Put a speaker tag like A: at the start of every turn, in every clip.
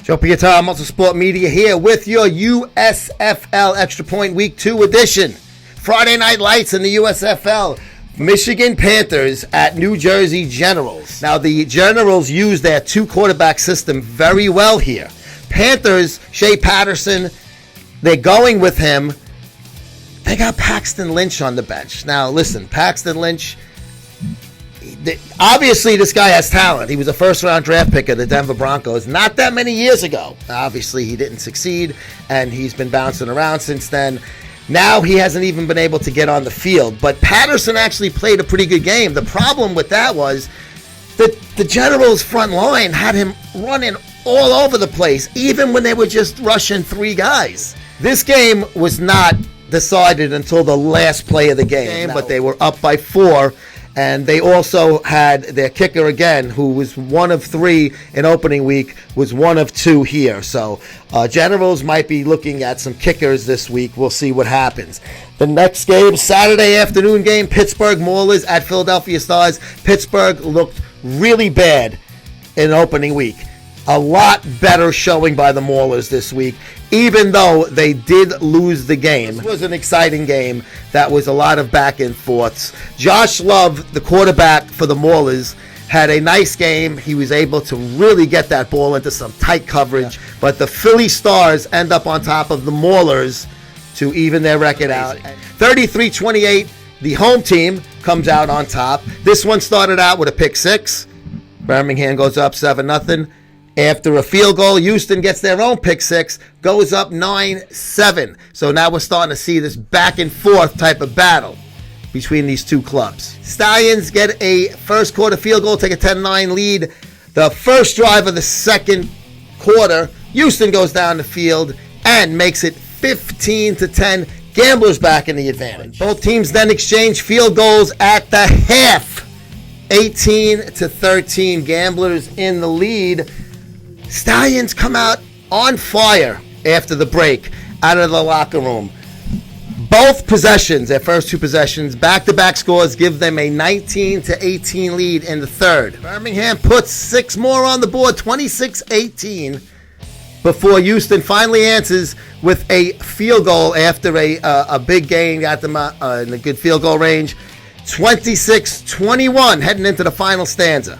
A: Joe Pietà, MuscleSport Media here with your USFL Extra Point Week 2 edition. Friday Night Lights in the USFL. Michigan Panthers at New Jersey Generals. Now, the Generals use their two-quarterback system very well here. Panthers, Shea Patterson, they're going with him. They got Paxton Lynch on the bench. Now, listen, Paxton Lynch, obviously this guy has talent. He was a first-round draft pick of the Denver Broncos not that many years ago. Obviously, he didn't succeed, and he's been bouncing around since then. Now he hasn't even been able to get on the field. But Patterson actually played a pretty good game. The problem with that was that the Generals' front line had him running all over the place, even when they were just rushing three guys. This game was not decided until the last play of the game, but they were up by 4. And they also had their kicker again, who was one of 3 in opening week, was one of 2 here. So Generals might be looking at some kickers this week. We'll see what happens. The next game, Saturday afternoon game, Pittsburgh Maulers at Philadelphia Stars. Pittsburgh looked really bad in opening week. A lot better showing by the Maulers this week, even though they did lose the game. This was an exciting game. That was a lot of back and forths. Josh Love, the quarterback for the Maulers, had a nice game. He was able to really get that ball into some tight coverage. But the Philly Stars end up on top of the Maulers to even their record out. 33-28, the home team comes out on top. This one started out with a pick 6. Birmingham goes up 7-0. After a field goal, Houston gets their own pick 6, goes up 9-7. So now we're starting to see this back and forth type of battle between these two clubs. Stallions get a first quarter field goal, take a 10-9 lead. The first drive of the second quarter, Houston goes down the field and makes it 15-10. Gamblers back in the advantage. Both teams then exchange field goals at the half. 18-13, Gamblers in the lead. Stallions come out on fire after the break out of the locker room. Both possessions, their first 2 possessions, back-to-back scores give them a 19-18 lead in the third. Birmingham puts 6 more on the board, 26-18, before Houston finally answers with a field goal after a big gain, got them in a good field goal range. 26-21 heading into the final stanza.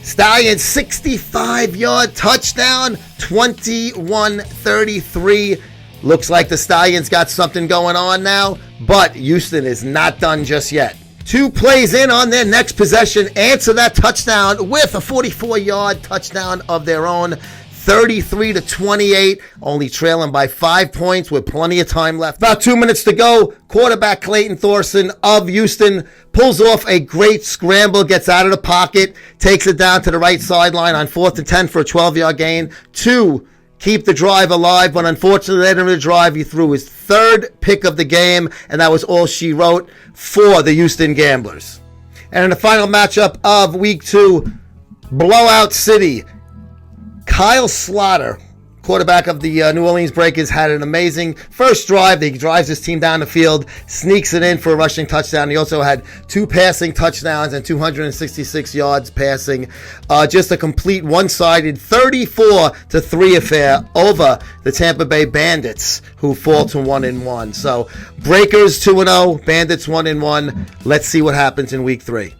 A: Stallions 65-yard touchdown, 21-33. Looks like the Stallions got something going on now, but Houston is not done just yet. 2 plays in on their next possession, answer that touchdown with a 44-yard touchdown of their own. 33-28, only trailing by 5 points with plenty of time left. About 2 minutes to go. Quarterback Clayton Thorson of Houston pulls off a great scramble, gets out of the pocket, takes it down to the right sideline on 4th and 10 for a 12-yard gain to keep the drive alive. But unfortunately, later in the drive, he threw his 3rd pick of the game, and that was all she wrote for the Houston Gamblers. And in the final matchup of Week 2, Blowout City, Kyle Slaughter, quarterback of the New Orleans Breakers, had an amazing first drive. He drives his team down the field, sneaks it in for a rushing touchdown. He also had 2 passing touchdowns and 266 yards passing. Just a complete one-sided 34-3 affair over the Tampa Bay Bandits, who fall to 1-1. So Breakers 2-0, Bandits 1-1. Let's see what happens in Week 3.